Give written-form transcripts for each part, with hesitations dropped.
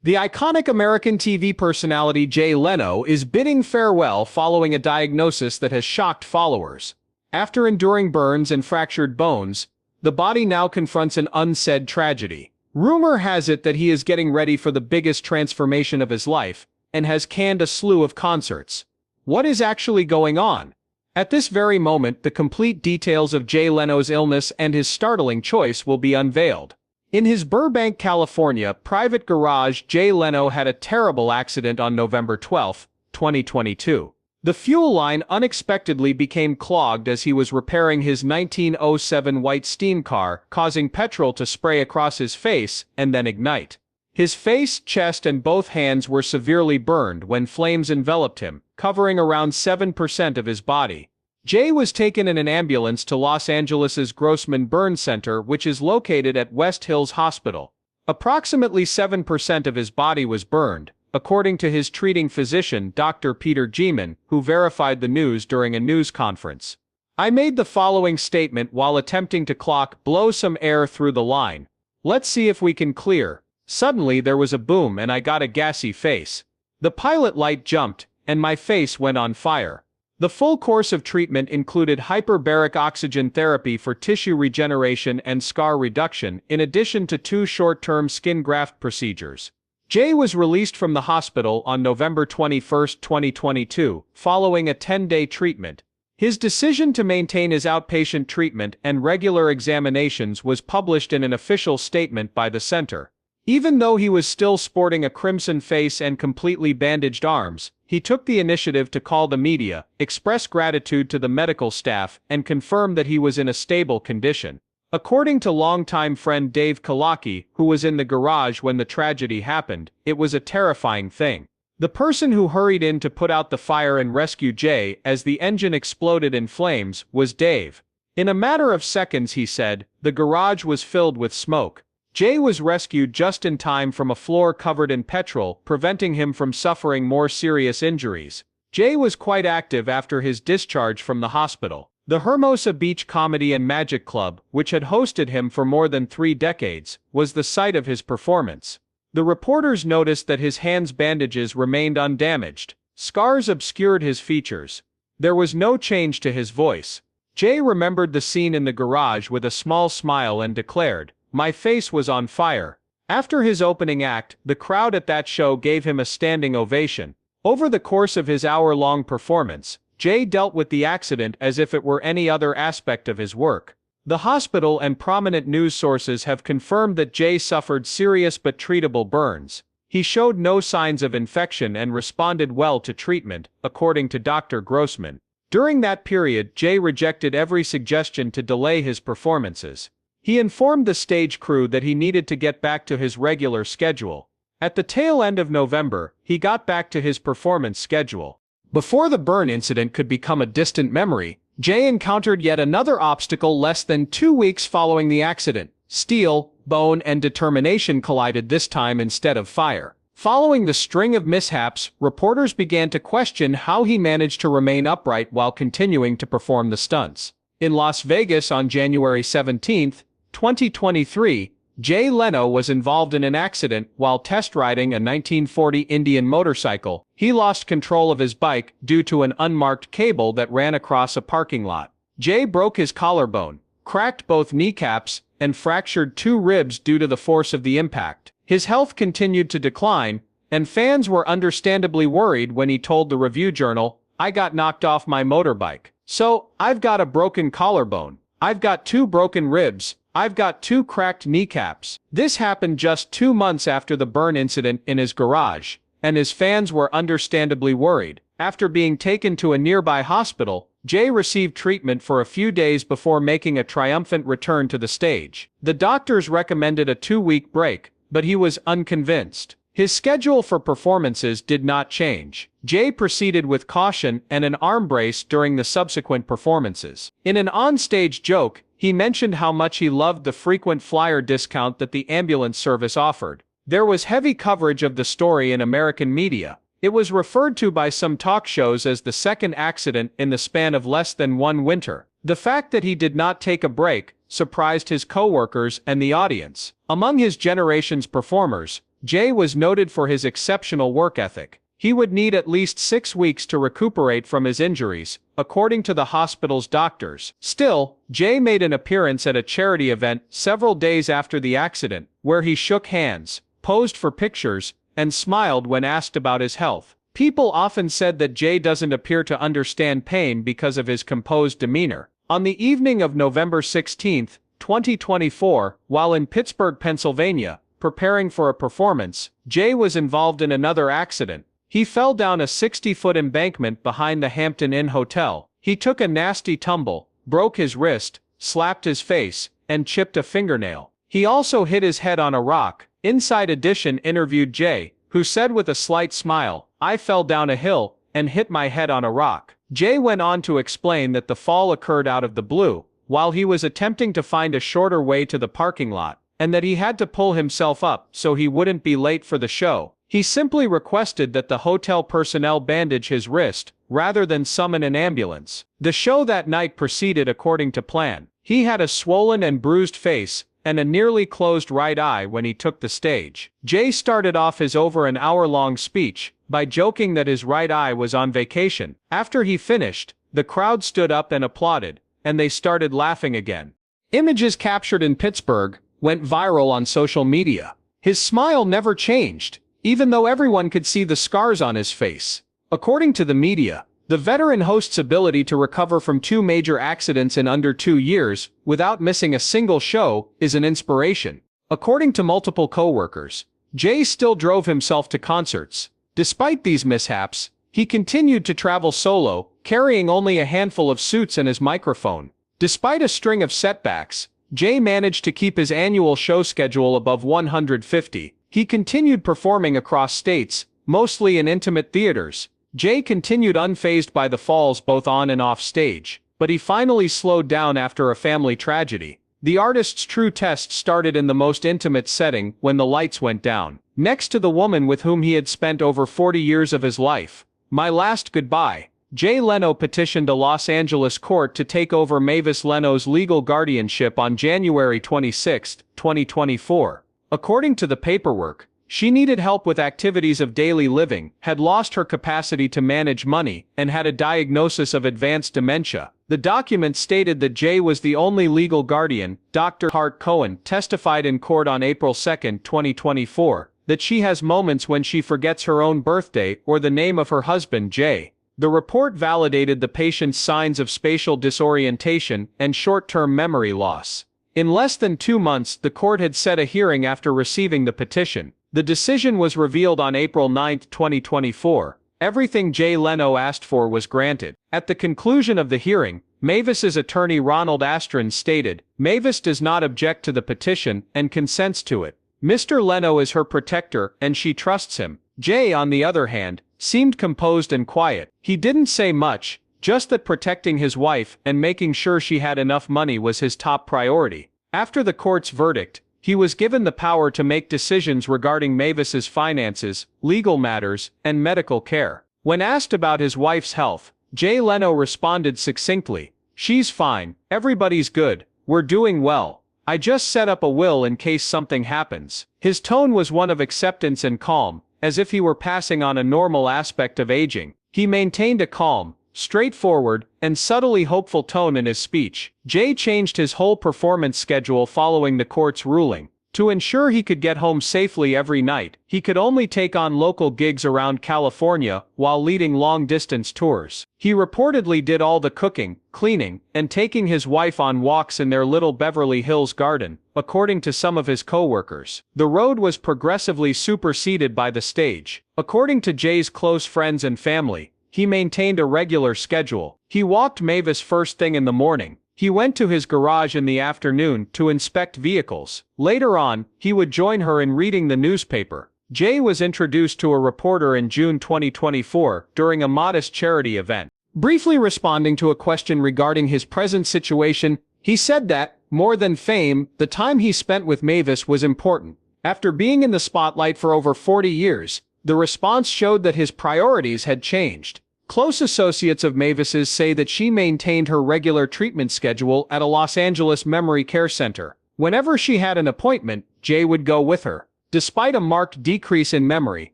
The iconic American TV personality Jay Leno is bidding farewell following a diagnosis that has shocked followers. After enduring burns and fractured bones, the body now confronts an unsaid tragedy. Rumor has it that he is getting ready for the biggest transformation of his life, and has canned a slew of concerts. What is actually going on? At this very moment, the complete details of Jay Leno's illness and his startling choice will be unveiled. In his Burbank, California, private garage, Jay Leno had a terrible accident on November 12, 2022. The fuel line unexpectedly became clogged as he was repairing his 1907 white steam car, causing petrol to spray across his face and then ignite. His face, chest, and both hands were severely burned when flames enveloped him, covering around 7% of his body. Jay was taken in an ambulance to Los Angeles' Grossman Burn Center, which is located at West Hills Hospital. Approximately 7% of his body was burned, according to his treating physician, Dr. Peter Geman, who verified the news during a news conference. "I made the following statement while attempting to blow some air through the line. Let's see if we can clear. Suddenly there was a boom and I got a gassy face. The pilot light jumped, and my face went on fire." The full course of treatment included hyperbaric oxygen therapy for tissue regeneration and scar reduction, in addition to 2 short-term skin graft procedures. Jay was released from the hospital on November 21, 2022, following a 10-day treatment. His decision to maintain his outpatient treatment and regular examinations was published in an official statement by the center. Even though he was still sporting a crimson face and completely bandaged arms, he took the initiative to call the media, express gratitude to the medical staff, and confirm that he was in a stable condition. According to longtime friend Dave Kalaki, who was in the garage when the tragedy happened, it was a terrifying thing. The person who hurried in to put out the fire and rescue Jay as the engine exploded in flames was Dave. In a matter of seconds, he said, the garage was filled with smoke. Jay was rescued just in time from a floor covered in petrol, preventing him from suffering more serious injuries. Jay was quite active after his discharge from the hospital. The Hermosa Beach Comedy and Magic Club, which had hosted him for more than 3 decades, was the site of his performance. The reporters noticed that his hands' bandages remained undamaged. Scars obscured his features. There was no change to his voice. Jay remembered the scene in the garage with a small smile and declared, "My face was on fire." After his opening act, the crowd at that show gave him a standing ovation. Over the course of his hour-long performance, Jay dealt with the accident as if it were any other aspect of his work. The hospital and prominent news sources have confirmed that Jay suffered serious but treatable burns. He showed no signs of infection and responded well to treatment, according to Dr. Grossman. During that period, Jay rejected every suggestion to delay his performances. He informed the stage crew that he needed to get back to his regular schedule. At the tail end of November, he got back to his performance schedule. Before the burn incident could become a distant memory, Jay encountered yet another obstacle less than 2 weeks following the accident. Steel, bone, and determination collided, this time instead of fire. Following the string of mishaps, reporters began to question how he managed to remain upright while continuing to perform the stunts. In Las Vegas on January 17, 2023, Jay Leno was involved in an accident while test riding a 1940 Indian motorcycle. He lost control of his bike due to an unmarked cable that ran across a parking lot. Jay broke his collarbone, cracked both kneecaps, and fractured 2 ribs due to the force of the impact. His health continued to decline, and fans were understandably worried when he told the Review Journal, "I got knocked off my motorbike. So, I've got a broken collarbone. I've got 2 broken ribs. I've got 2 cracked kneecaps." This happened just 2 months after the burn incident in his garage, and his fans were understandably worried. After being taken to a nearby hospital, Jay received treatment for a few days before making a triumphant return to the stage. The doctors recommended a 2-week break, but he was unconvinced. His schedule for performances did not change. Jay proceeded with caution and an arm brace during the subsequent performances. In an on-stage joke, he mentioned how much he loved the frequent flyer discount that the ambulance service offered. There was heavy coverage of the story in American media. It was referred to by some talk shows as the second accident in the span of less than 1 winter. The fact that he did not take a break surprised his co-workers and the audience. Among his generation's performers, Jay was noted for his exceptional work ethic. He would need at least 6 weeks to recuperate from his injuries, according to the hospital's doctors. Still, Jay made an appearance at a charity event several days after the accident, where he shook hands, posed for pictures, and smiled when asked about his health. People often said that Jay doesn't appear to understand pain because of his composed demeanor. On the evening of November 16, 2024, while in Pittsburgh, Pennsylvania, preparing for a performance, Jay was involved in another accident. He fell down a 60-foot embankment behind the Hampton Inn Hotel. He took a nasty tumble, broke his wrist, slapped his face, and chipped a fingernail. He also hit his head on a rock. Inside Edition interviewed Jay, who said with a slight smile, "I fell down a hill and hit my head on a rock." Jay went on to explain that the fall occurred out of the blue, while he was attempting to find a shorter way to the parking lot, and that he had to pull himself up so he wouldn't be late for the show. He simply requested that the hotel personnel bandage his wrist, rather than summon an ambulance. The show that night proceeded according to plan. He had a swollen and bruised face, and a nearly closed right eye when he took the stage. Jay started off his over an hour-long speech by joking that his right eye was on vacation. After he finished, the crowd stood up and applauded, and they started laughing again. Images captured in Pittsburgh went viral on social media. His smile never changed, even though everyone could see the scars on his face. According to the media, the veteran host's ability to recover from 2 major accidents in under 2 years, without missing a single show, is an inspiration. According to multiple co-workers, Jay still drove himself to concerts. Despite these mishaps, he continued to travel solo, carrying only a handful of suits and his microphone. Despite a string of setbacks, Jay managed to keep his annual show schedule above 150. He continued performing across states, mostly in intimate theaters. Jay continued unfazed by the falls both on and off stage, but he finally slowed down after a family tragedy. The artist's true test started in the most intimate setting when the lights went down. Next to the woman with whom he had spent over 40 years of his life. My last goodbye. Jay Leno petitioned a Los Angeles court to take over Mavis Leno's legal guardianship on January 26, 2024. According to the paperwork, she needed help with activities of daily living, had lost her capacity to manage money, and had a diagnosis of advanced dementia. The document stated that Jay was the only legal guardian. Dr. Hart Cohen testified in court on April 2, 2024, that she has moments when she forgets her own birthday or the name of her husband, Jay. The report validated the patient's signs of spatial disorientation and short-term memory loss. In less than 2 months, the court had set a hearing after receiving the petition. The decision was revealed on April 9, 2024. Everything Jay Leno asked for was granted. At the conclusion of the hearing, Mavis's attorney Ronald Astron stated, "Mavis does not object to the petition and consents to it. Mr. Leno is her protector and she trusts him." Jay, on the other hand, seemed composed and quiet. He didn't say much, just that protecting his wife and making sure she had enough money was his top priority. After the court's verdict, he was given the power to make decisions regarding Mavis's finances, legal matters, and medical care. When asked about his wife's health, Jay Leno responded succinctly, "She's fine, everybody's good, we're doing well. I just set up a will in case something happens." His tone was one of acceptance and calm, as if he were passing on a normal aspect of aging. He maintained a calm, straightforward, and subtly hopeful tone in his speech. Jay changed his whole performance schedule following the court's ruling. To ensure he could get home safely every night, he could only take on local gigs around California while leading long-distance tours. He reportedly did all the cooking, cleaning, and taking his wife on walks in their little Beverly Hills garden, according to some of his co-workers. The road was progressively superseded by the stage. According to Jay's close friends and family, he maintained a regular schedule. He walked Mavis first thing in the morning. He went to his garage in the afternoon to inspect vehicles. Later on, he would join her in reading the newspaper. Jay was introduced to a reporter in June 2024 during a modest charity event. Briefly responding to a question regarding his present situation, he said that, more than fame, the time he spent with Mavis was important. After being in the spotlight for over 40 years, the response showed that his priorities had changed. Close associates of Mavis's say that she maintained her regular treatment schedule at a Los Angeles memory care center. Whenever she had an appointment, Jay would go with her. Despite a marked decrease in memory,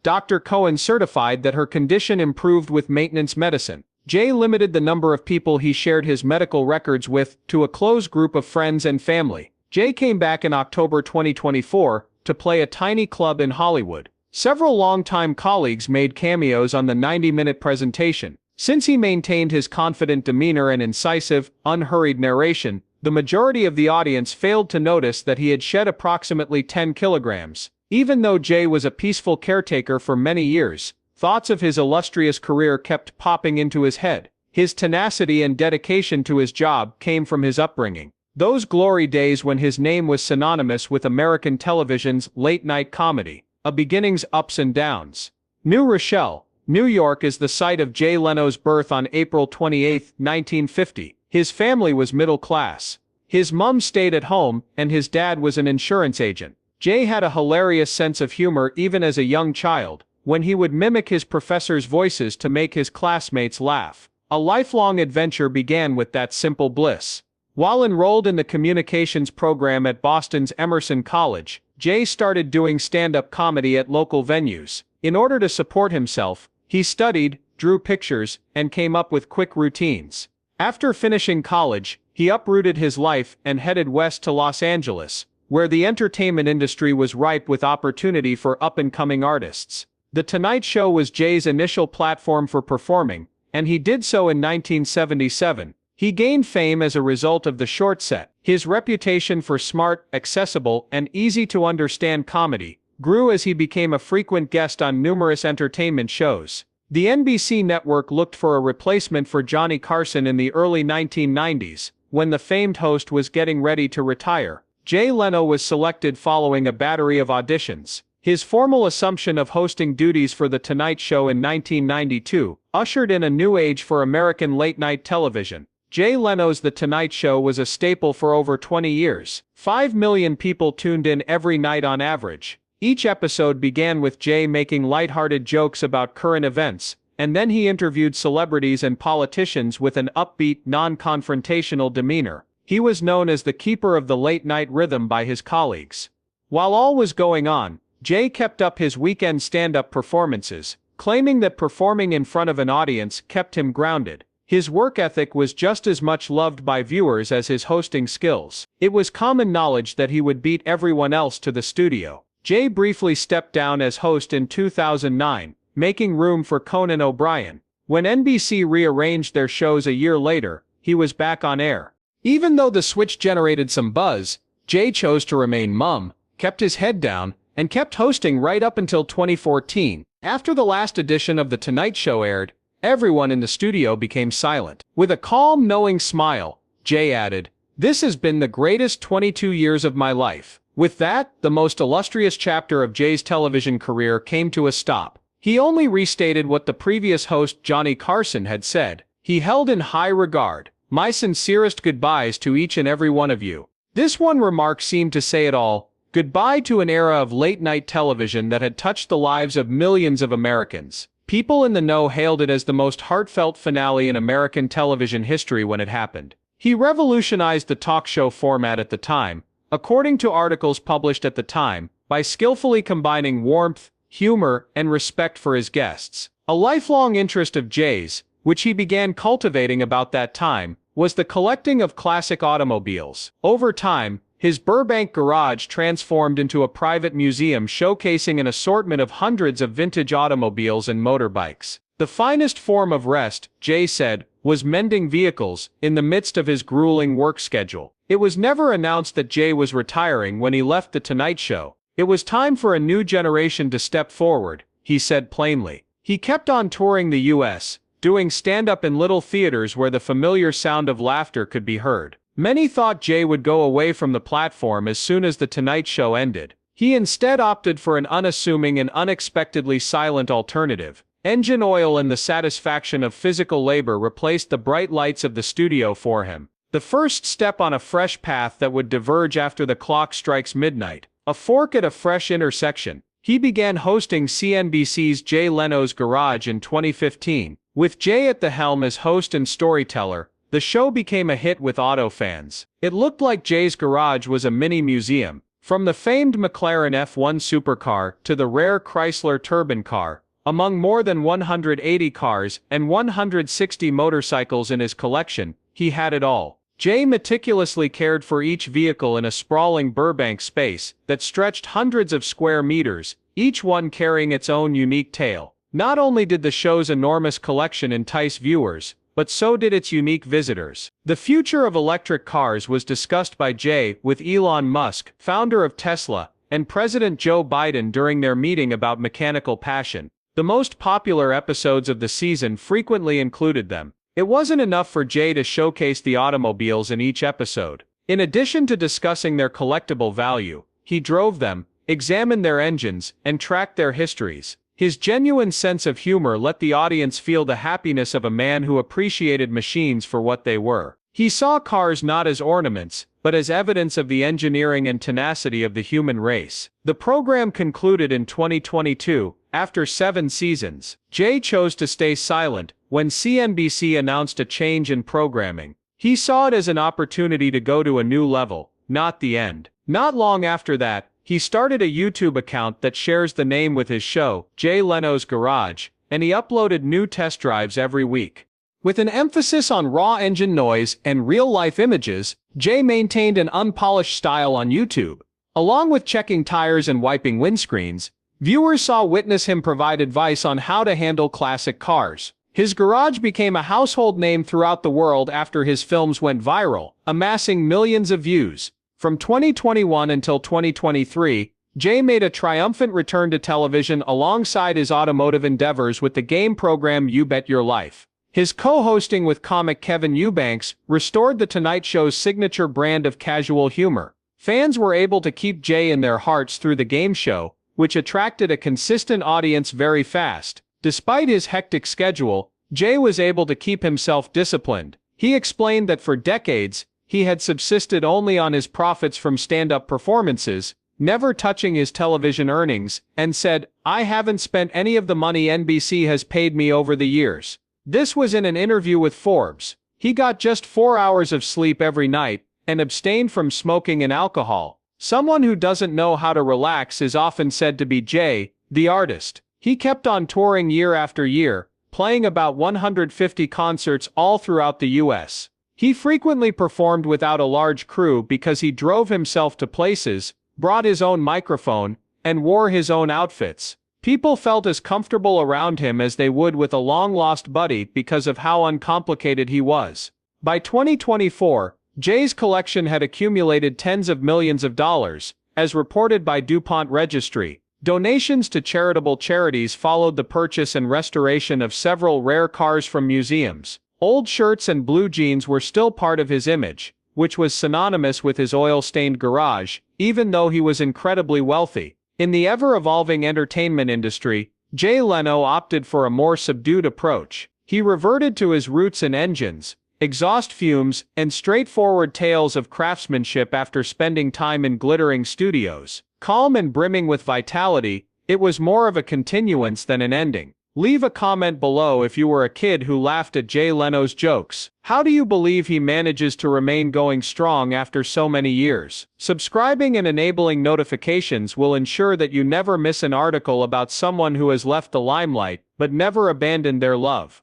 Dr. Cohen certified that her condition improved with maintenance medicine. Jay limited the number of people he shared his medical records with to a close group of friends and family. Jay came back in October 2024 to play a tiny club in Hollywood. Several longtime colleagues made cameos on the 90-minute presentation. Since he maintained his confident demeanor and incisive, unhurried narration, the majority of the audience failed to notice that he had shed approximately 10 kilograms. Even though Jay was a peaceful caretaker for many years, thoughts of his illustrious career kept popping into his head. His tenacity and dedication to his job came from his upbringing. Those glory days when his name was synonymous with American television's late-night comedy, a beginning's ups and downs. New Rochelle, New York is the site of Jay Leno's birth on April 28, 1950. His family was middle class. His mom stayed at home, and his dad was an insurance agent. Jay had a hilarious sense of humor even as a young child, when he would mimic his professors' voices to make his classmates laugh. A lifelong adventure began with that simple bliss. While enrolled in the communications program at Boston's Emerson College, Jay started doing stand-up comedy at local venues. In order to support himself, he studied, drew pictures, and came up with quick routines. After finishing college, he uprooted his life and headed west to Los Angeles, where the entertainment industry was ripe with opportunity for up-and-coming artists. The Tonight Show was Jay's initial platform for performing, and he did so in 1977. He gained fame as a result of the short set. His reputation for smart, accessible, and easy-to-understand comedy grew as he became a frequent guest on numerous entertainment shows. The NBC network looked for a replacement for Johnny Carson in the early 1990s, when the famed host was getting ready to retire. Jay Leno was selected following a battery of auditions. His formal assumption of hosting duties for The Tonight Show in 1992 ushered in a new age for American late-night television. Jay Leno's The Tonight Show was a staple for over 20 years. 5 million people tuned in every night on average. Each episode began with Jay making lighthearted jokes about current events, and then he interviewed celebrities and politicians with an upbeat, non-confrontational demeanor. He was known as the keeper of the late-night rhythm by his colleagues. While all was going on, Jay kept up his weekend stand-up performances, claiming that performing in front of an audience kept him grounded. His work ethic was just as much loved by viewers as his hosting skills. It was common knowledge that he would beat everyone else to the studio. Jay briefly stepped down as host in 2009, making room for Conan O'Brien. When NBC rearranged their shows a year later, he was back on air. Even though the switch generated some buzz, Jay chose to remain mum, kept his head down, and kept hosting right up until 2014. After the last edition of The Tonight Show aired, everyone in the studio became silent. With a calm, knowing smile, Jay added, "This has been the greatest 22 years of my life." With that, the most illustrious chapter of Jay's television career came to a stop. He only restated what the previous host Johnny Carson had said. He held in high regard, "My sincerest goodbyes to each and every one of you." This one remark seemed to say it all. Goodbye to an era of late-night television that had touched the lives of millions of Americans. People in the know hailed it as the most heartfelt finale in American television history when it happened. He revolutionized the talk show format at the time, according to articles published at the time, by skillfully combining warmth, humor, and respect for his guests. A lifelong interest of Jay's, which he began cultivating about that time, was the collecting of classic automobiles. Over time, his Burbank garage transformed into a private museum showcasing an assortment of hundreds of vintage automobiles and motorbikes. The finest form of rest, Jay said, was mending vehicles, in the midst of his grueling work schedule. It was never announced that Jay was retiring when he left The Tonight Show. It was time for a new generation to step forward, he said plainly. He kept on touring the U.S., doing stand-up in little theaters where the familiar sound of laughter could be heard. Many thought Jay would go away from the platform as soon as The Tonight Show ended. He instead opted for an unassuming and unexpectedly silent alternative. Engine oil and the satisfaction of physical labor replaced the bright lights of the studio for him. The first step on a fresh path that would diverge after the clock strikes midnight. A fork at a fresh intersection. He began hosting CNBC's Jay Leno's Garage in 2015. With Jay at the helm as host and storyteller, the show became a hit with auto fans. It looked like Jay's Garage was a mini museum, From the famed McLaren F1 supercar to the rare Chrysler Turbine car, among more than 180 cars and 160 motorcycles in his collection, he had it all. Jay meticulously cared for each vehicle in a sprawling Burbank space that stretched hundreds of square meters, each one carrying its own unique tale. Not only did the show's enormous collection entice viewers, but so did its unique visitors. The future of electric cars was discussed by Jay with Elon Musk, founder of Tesla, and President Joe Biden during their meeting about mechanical passion. The most popular episodes of the season frequently included them. It wasn't enough for Jay to showcase the automobiles in each episode. In addition to discussing their collectible value, he drove them, examined their engines, and tracked their histories. His genuine sense of humor let the audience feel the happiness of a man who appreciated machines for what they were. He saw cars not as ornaments, but as evidence of the engineering and tenacity of the human race. The program concluded in 2022. After 7 seasons, Jay chose to stay silent when CNBC announced a change in programming. He saw it as an opportunity to go to a new level, not the end. Not long after that, he started a YouTube account that shares the name with his show, Jay Leno's Garage, and he uploaded new test drives every week. With an emphasis on raw engine noise and real-life images, Jay maintained an unpolished style on YouTube. Along with checking tires and wiping windscreens, viewers witnessed him provide advice on how to handle classic cars. His garage became a household name throughout the world after his films went viral, amassing millions of views. From 2021 until 2023, Jay made a triumphant return to television alongside his automotive endeavors with the game program You Bet Your Life. His co-hosting with comic Kevin Eubanks restored The Tonight Show's signature brand of casual humor. Fans were able to keep Jay in their hearts through the game show, which attracted a consistent audience very fast. Despite his hectic schedule, Jay was able to keep himself disciplined. He explained that for decades, he had subsisted only on his profits from stand-up performances, never touching his television earnings, and said, "I haven't spent any of the money NBC has paid me over the years." This was in an interview with Forbes. He got just 4 hours of sleep every night, and abstained from smoking and alcohol. Someone who doesn't know how to relax is often said to be Jay, the artist. He kept on touring year after year, playing about 150 concerts all throughout the US. He frequently performed without a large crew because he drove himself to places, brought his own microphone, and wore his own outfits. People felt as comfortable around him as they would with a long-lost buddy because of how uncomplicated he was. By 2024, Jay's collection had accumulated tens of millions of dollars, as reported by DuPont Registry. Donations to charitable charities followed the purchase and restoration of several rare cars from museums. Old shirts and blue jeans were still part of his image, which was synonymous with his oil-stained garage, even though he was incredibly wealthy. In the ever-evolving entertainment industry, Jay Leno opted for a more subdued approach. He reverted to his roots in engines, exhaust fumes, and straightforward tales of craftsmanship after spending time in glittering studios. Calm and brimming with vitality, it was more of a continuance than an ending. Leave a comment below if you were a kid who laughed at Jay Leno's jokes. How do you believe he manages to remain going strong after so many years? Subscribing and enabling notifications will ensure that you never miss an article about someone who has left the limelight, but never abandoned their love.